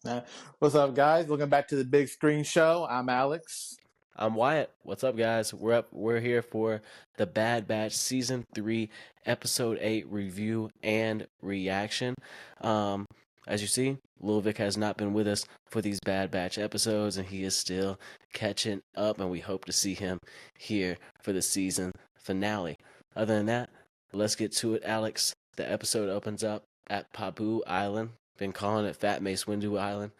Uh, What's up, guys? Welcome back to the Big Screen Show. I'm Alex. I'm Wyatt. What's up, guys? We're here for the Bad Batch Season 3, Episode 8 review and reaction. Um, as you see, Lil Vic has not been with us for these Bad Batch episodes, and he is still catching up, and we hope to see him here for the season finale. Other than that, let's get to it, Alex. The episode opens up at Pabu Island. Been calling it Fat Mace Windu Island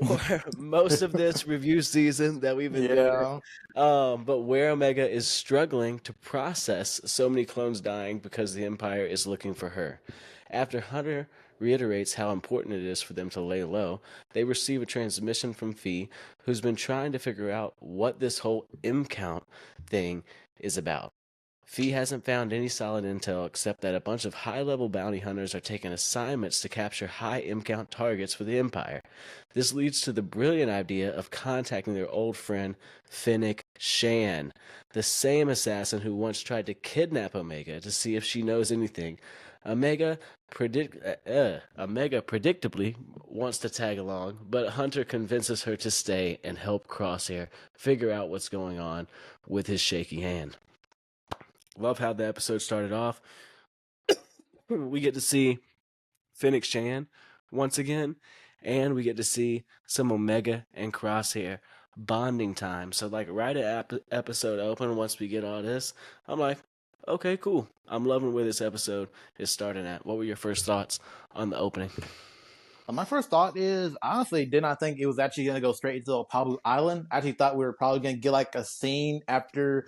for most of this review season that we've been doing it. Yeah. But where Omega is struggling to process so many clones dying because the Empire is looking for her. After Hunter reiterates how important it is for them to lay low, they receive a transmission from Fee, who's been trying to figure out what this whole M count thing is about. Fee hasn't found any solid intel except that a bunch of high-level bounty hunters are taking assignments to capture high M-count targets for the Empire. This leads to the brilliant idea of contacting their old friend Fennec Shan, the same assassin who once tried to kidnap Omega to see if she knows anything. Omega predictably wants to tag along, but Hunter convinces her to stay and help Crosshair figure out what's going on with his shaky hand. Love how the episode started off. We get to see Fennec Shan once again, and we get to see some Omega and Crosshair bonding time. So, like, right at episode open, once we get all this, I'm like, okay, cool. I'm loving where this episode is starting at. What were your first thoughts on the opening? My first thought is, honestly, did not think it was actually going to go straight into Pabu Island. I actually thought we were probably going to get like a scene after,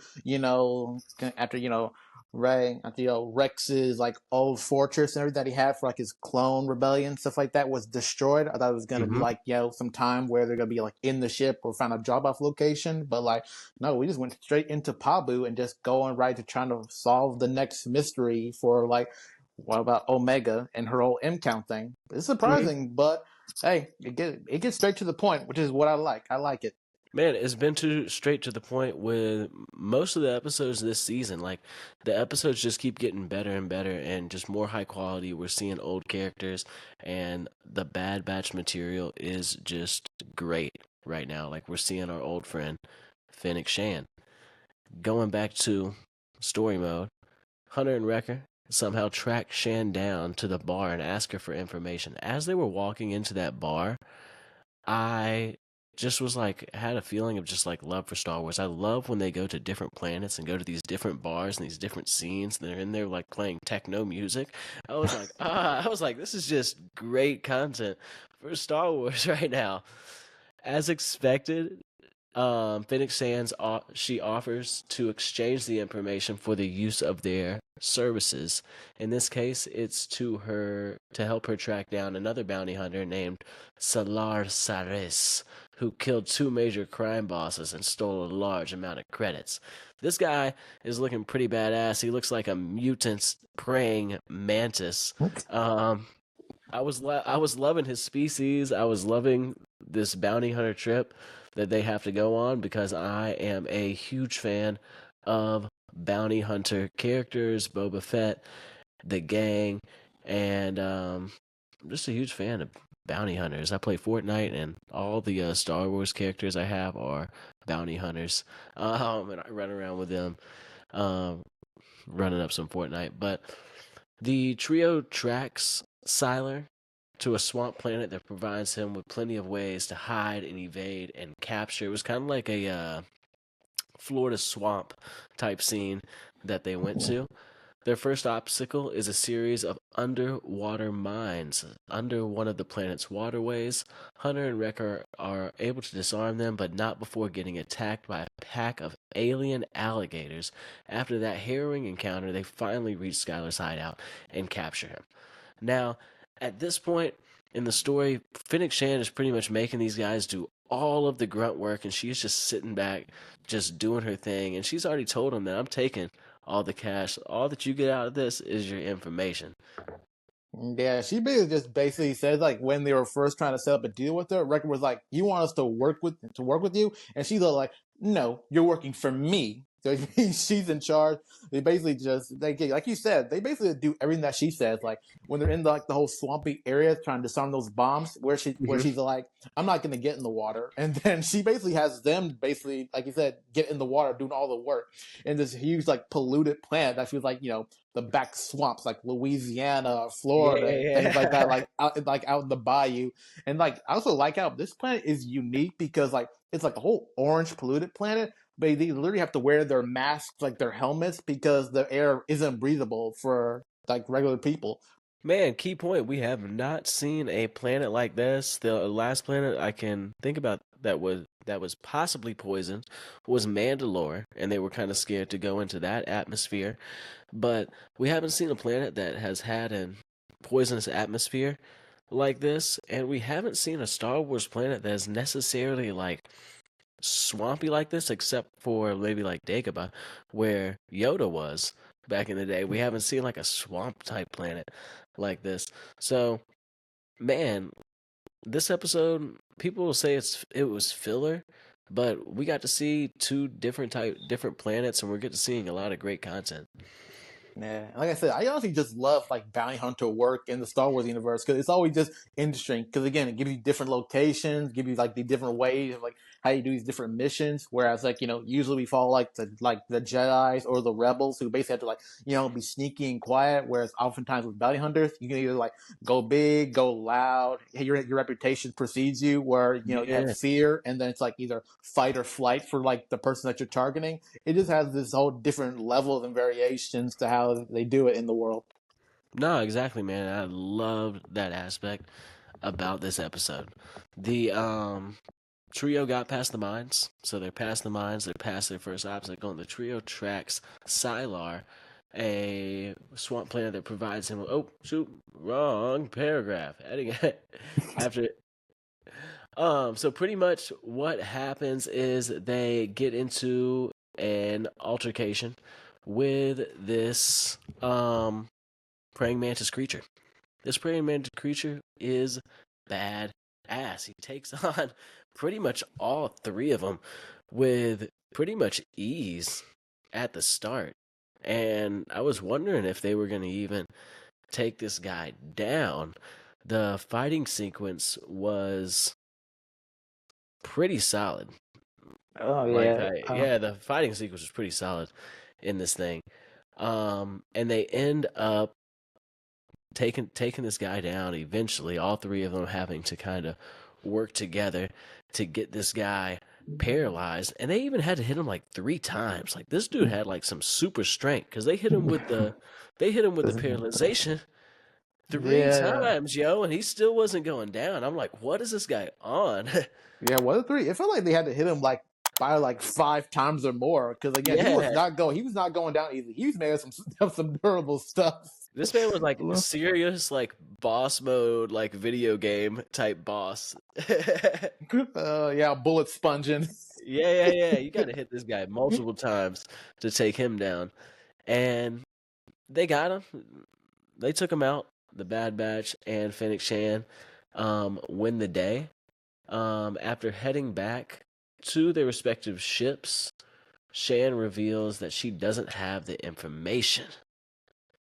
Ray, after, Rex's like old fortress and everything that he had for like his clone rebellion, stuff like that was destroyed. I thought it was going to be Mm-hmm. like, some time where they're going to be like in the ship or find a drop off location. But like, no, we just went straight into Pabu and just going right to trying to solve the next mystery for like, what about Omega and her whole M count thing? It's Mm-hmm. surprising, but hey, it gets straight to the point, which is what I like. I like it. Man, it's been too straight to the point with most of the episodes this season. Like, the episodes just keep getting better and better and just more high quality. We're seeing old characters, and the Bad Batch material is just great right now. Like, we're seeing our old friend, Fennec Shan. Going back to story mode, Hunter and Wrecker somehow track Shan down to the bar and ask her for information. As they were walking into that bar, I just was like had a feeling of just like love for Star Wars. I love when they go to different planets and go to these different bars and these different scenes. And they're in there like playing techno music. I was like, this is just great content for Star Wars right now. As expected, Phoenix Sands she offers to exchange the information for the use of their services. In this case, it's to help her track down another bounty hunter named Salar Saris, who killed two major crime bosses and stole a large amount of credits. This guy is looking pretty badass. He looks like a mutant praying mantis. Um, I was loving his species. I was loving this bounty hunter trip that they have to go on because I am a huge fan of bounty hunter characters, Boba Fett, the gang, and I'm just a huge fan of bounty hunters. I play Fortnite, and all the Star Wars characters I have are bounty hunters, and I run around with them, um, running up some Fortnite. But the trio tracks Siler to a swamp planet that provides him with plenty of ways to hide and evade and capture. It was kind of like a Florida swamp type scene that they went to. Their first obstacle is a series of underwater mines under one of the planet's waterways. Hunter and Wrecker are able to disarm them, but not before getting attacked by a pack of alien alligators. After that harrowing encounter, they finally reach Skylar's hideout and capture him. Now, at this point in the story, Fennec Shan is pretty much making these guys do all of the grunt work, and she's just sitting back, just doing her thing. And she's already told them that I'm taking all the cash. All that you get out of this is your information. Yeah, she basically said like when they were first trying to set up a deal with her, Record was like, "You want us to work with you?" And she's like, "No, you're working for me." So she's in charge. They basically like you said, they basically do everything that she says. Like when they're in the whole swampy area trying to disarm those bombs, where Hmm. she's like, "I'm not going to get in the water," and then she basically has them basically, like you said, get in the water, doing all the work in this huge like polluted planet that feels like the back swamps like Louisiana, Yeah, Florida, and things like that, yeah. like out in the bayou. And like I also like how this planet is unique because like it's like a whole orange polluted planet, but they literally have to wear their masks, like their helmets, because the air isn't breathable for like regular people. Man, key point. We have not seen a planet like this. The last planet I can think about that was possibly poisoned was Mandalore, and they were kind of scared to go into that atmosphere. But we haven't seen a planet that has had a poisonous atmosphere like this, and we haven't seen a Star Wars planet that is necessarily like swampy like this, except for maybe like Dagobah, where Yoda was back in the day. We haven't seen like a swamp type planet like this. So, man, this episode, people will say it was filler, but we got to see two different planets, and we're getting to seeing a lot of great content. Yeah, like I said, I honestly just love like bounty hunter work in the Star Wars universe because it's always just interesting. Because again, it gives you different locations, give you like the different ways of like how you do these different missions. Whereas like usually we follow like the Jedi's or the rebels who basically have to like be sneaky and quiet. Whereas oftentimes with bounty hunters, you can either like go big, go loud. Your reputation precedes you, where you have Yeah. fear, and then it's like either fight or flight for like the person that you're targeting. It just has this whole different levels and variations to how they do it in the world. No, exactly, man. I loved that aspect about this episode. The trio got past the mines, so they're past the mines. They're past their first obstacle, and the trio tracks Sylar, a swamp planet that provides him. Oh, shoot, wrong paragraph. Heading after. So pretty much what happens is they get into an altercation with this praying mantis creature. This praying mantis creature is bad ass. He takes on pretty much all three of them with pretty much ease at the start. And I was wondering if they were going to even take this guy down. The fighting sequence was pretty solid. Oh Like, yeah. yeah, the fighting sequence was pretty solid in this thing. And they end up taking this guy down eventually, all three of them having to kind of work together to get this guy paralyzed, and they even had to hit him like three times. Like this dude had like some super strength because they hit him with the paralyzation three Yeah. times, yo, and he still wasn't going down. I'm like, what is this guy on? Yeah, 1 to 3. It felt like they had to hit him like by like 5 times or more because again, Yeah, he was not going down easy. He was made of some durable stuff. this man was like serious, like boss mode, like video game type boss. Yeah, bullet sponging. Yeah. You got to hit this guy multiple times to take him down. And they got him. They took him out. The Bad Batch and Fennec Shan win the day. After heading back to their respective ships, Shan reveals that she doesn't have the information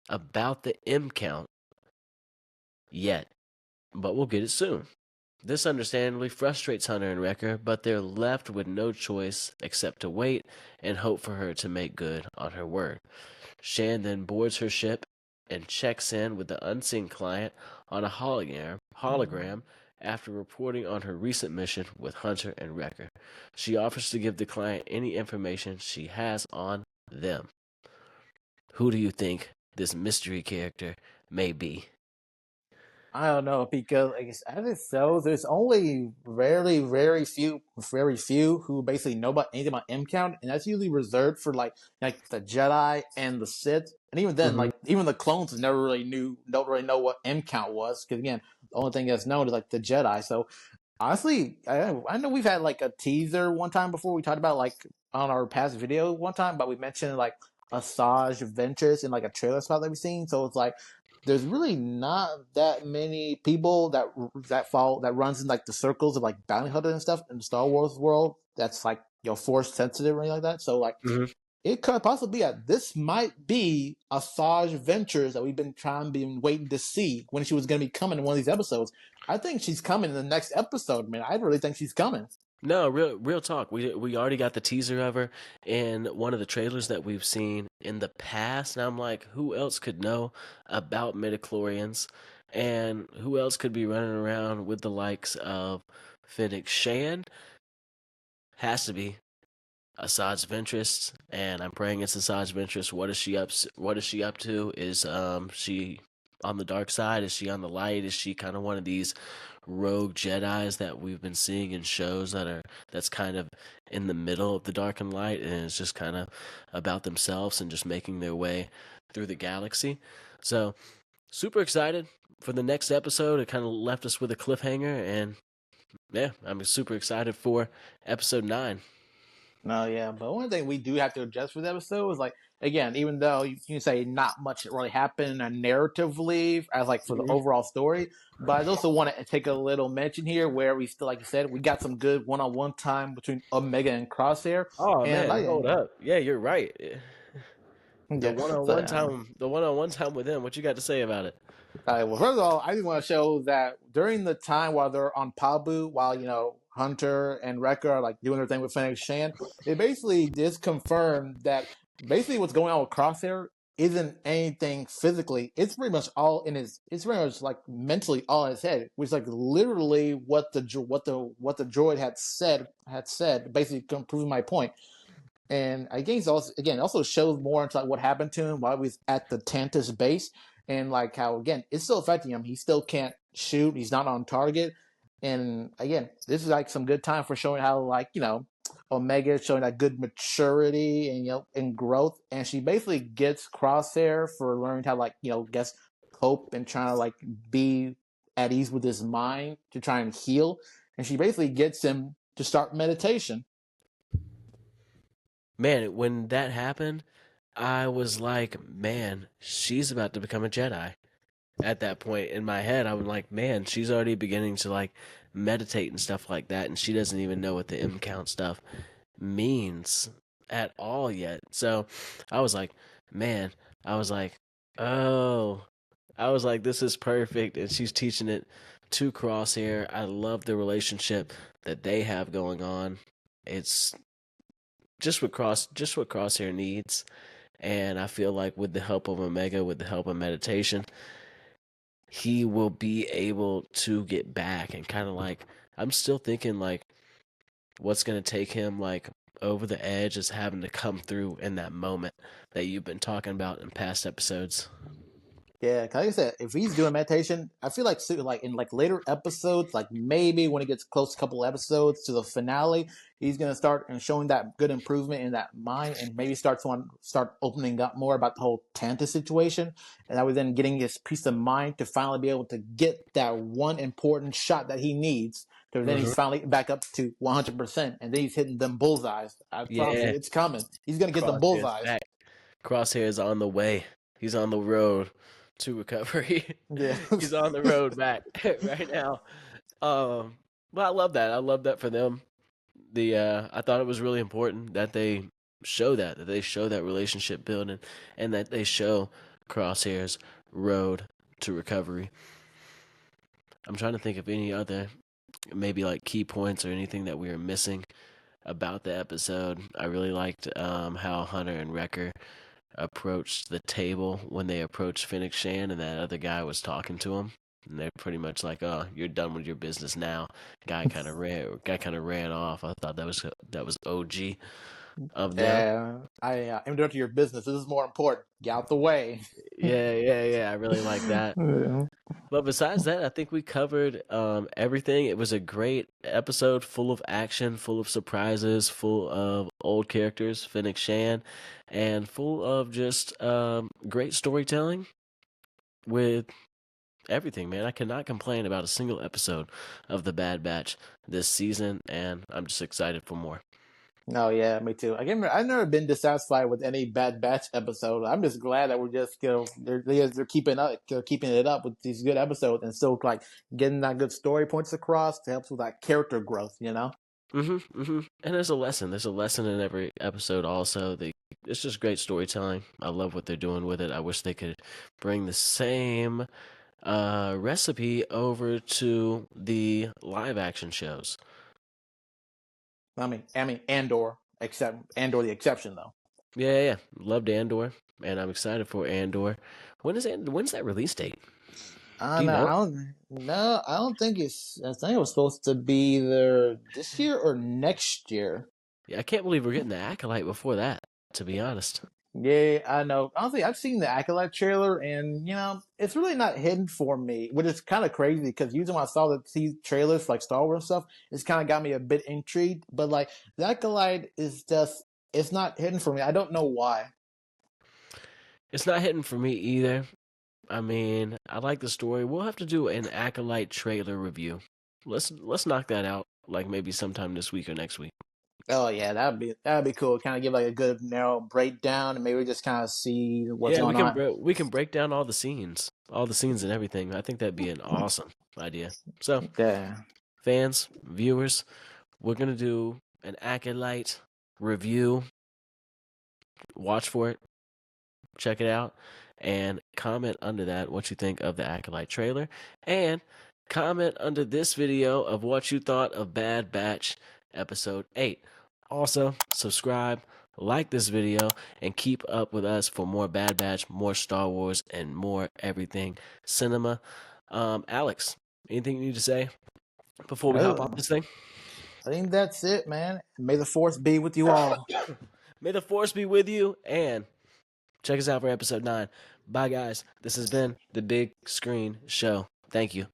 about the M count yet, but we'll get it soon. This understandably frustrates Hunter and Wrecker, but they're left with no choice except to wait and hope for her to make good on her word. Shan then boards her ship and checks in with the unseen client on a hologram after reporting on her recent mission with Hunter and Wrecker. She offers to give the client any information she has on them. Who do you think this mystery character may be? I don't know because like, as it shows, there's only very few who basically know about anything about M count, and that's usually reserved for like the Jedi and the Sith. And even then, Mm-hmm. like even the clones don't really know what M count was because again, the only thing that's known is like the Jedi. So honestly, I know we've had like a teaser one time before. We talked about like on our past video one time, but we mentioned like Asajj Ventress in like a trailer spot that we've seen. So it's like there's really not that many people that runs in like the circles of like bounty hunter and stuff in the Star Wars world. That's like force sensitive or anything like that. So like Mm-hmm. it could possibly be this might be Asajj Ventress that we've been waiting to see when she was going to be coming in one of these episodes. I think she's coming in the next episode, man. I really think she's coming. No, real talk. We already got the teaser of her in one of the trailers that we've seen in the past. Now I'm like, who else could know about midichlorians, and who else could be running around with the likes of Fennec Shand? Has to be Asajj Ventress, and I'm praying it's Asajj Ventress. What is she up? What is she up to? Is she on the dark side? Is she on the light? Is she kind of one of these rogue Jedi's that we've been seeing in shows that's kind of in the middle of the dark and light, and it's just kind of about themselves and just making their way through the galaxy. So super excited for the next episode. It kind of left us with a cliffhanger, and yeah, I'm super excited for episode 9. No, yeah, but one thing we do have to adjust for the episode is like, again, even though you can say not much really happened narratively as like for the overall story, but I also want to take a little mention here where we still, like you said, we got some good one-on-one time between Omega and Crosshair. Oh And man, hold up. Yeah, you're right. The yeah, one-on-one time, the one-on-one time with him. What you got to say about it? well, first of all, I just want to show that during the time while they're on Pabu, while Hunter and Wrecker are like doing their thing with Fennec Shand, it basically just confirmed that basically what's going on with Crosshair isn't anything physically. It's pretty much all in his. It's pretty much like mentally all in his head, which is like literally what the droid had said, basically proving my point. And I guess also shows more into like what happened to him while he was at the Tantus base, and like how again it's still affecting him. He still can't shoot. He's not on target. And again, this is like some good time for showing how like Omega is showing that good maturity and growth. And she basically gets Crosshair for learning how like guess cope and trying to like be at ease with his mind to try and heal. And she basically gets him to start meditation. Man, when that happened, I was like, man, she's about to become a Jedi. At that point in my head, I was like, man, she's already beginning to like meditate and stuff like that, and she doesn't even know what the M count stuff means at all yet. So I was like, man, I was like, oh, I was like, this is perfect. And she's teaching it to Crosshair. I love the relationship that they have going on. It's just what Crosshair needs. And I feel like with the help of Omega, with the help of meditation, he will be able to get back and kind of like I'm still thinking like what's going to take him like over the edge is having to come through in that moment that you've been talking about in past episodes. Yeah, like I said, if he's doing meditation, I feel like like in like later episodes, like maybe when he gets close a couple episodes to the finale, he's gonna start and showing that good improvement in that mind, and maybe start opening up more about the whole Tanta situation, and that was then getting his peace of mind to finally be able to get that one important shot that he needs. So then he's finally back up to 100%, and then he's hitting them bullseyes. I promise you, Yeah, it's coming. He's gonna get the Crosshair's bullseyes. back. Crosshair is on the way. He's on the road to recovery. Yeah. He's on the road back right now. But I love that. I love that for them. I thought it was really important that they show that relationship building, and that they show Crosshair's road to recovery. I'm trying to think of any other maybe like key points or anything that we were missing about the episode. I really liked how Hunter and Wrecker approached the table when they approached Fennec Shand, and that other guy was talking to him. And they're pretty much like, "Oh, you're done with your business now." Guy kind of ran off. I thought that was OG of them. Yeah, I am doing to your business. This is more important. Get out the way. Yeah. I really like that. Yeah. But besides that, I think we covered everything. It was a great episode, full of action, full of surprises, full of old characters, Fennec Shand, and full of just great storytelling with everything, man. I cannot complain about a single episode of The Bad Batch this season, and I'm just excited for more. No, yeah, me too. I've never been dissatisfied with any Bad Batch episode. I'm just glad that we're just they're keeping it up with these good episodes and still like getting that good story points across to help with that character growth. And there's a lesson. There's a lesson in every episode. Also, it's just great storytelling. I love what they're doing with it. I wish they could bring the same recipe over to the live action shows. I mean, Andor, except Andor the exception though. Yeah. Loved Andor, and I'm excited for Andor. When's that release date? I Do don't you know. know? I don't. No, I don't think it's. I think it was supposed to be either this year or next year. Yeah, I can't believe we're getting the Acolyte before that. To be honest. Yeah, I know. Honestly, I've seen the Acolyte trailer, and it's really not hidden for me, which is kind of crazy because usually when I saw the trailers for, like Star Wars stuff, it's kind of got me a bit intrigued. But like the Acolyte is it's not hidden for me. I don't know why. It's not hitting for me either. I mean, I like the story. We'll have to do an Acolyte trailer review. Let's knock that out like maybe sometime this week or next week. Oh yeah, that'd be cool. Kind of give like a good narrow breakdown, and maybe just kind of see what's Yeah, going on. we can break down all the scenes, and everything. I think that'd be an awesome idea. So, Yeah. fans, viewers, we're gonna do an Acolyte review. Watch for it, check it out, and comment under that what you think of the Acolyte trailer, and comment under this video of what you thought of Bad Batch episode 8. Also, subscribe, like this video, and keep up with us for more Bad Batch, more Star Wars, and more everything cinema. Alex, anything you need to say before we hop off this thing? I think that's it, man. May the force be with you all. May the force be with you, and check us out for episode 9. Bye, guys. This has been the Big Screen Show. Thank you.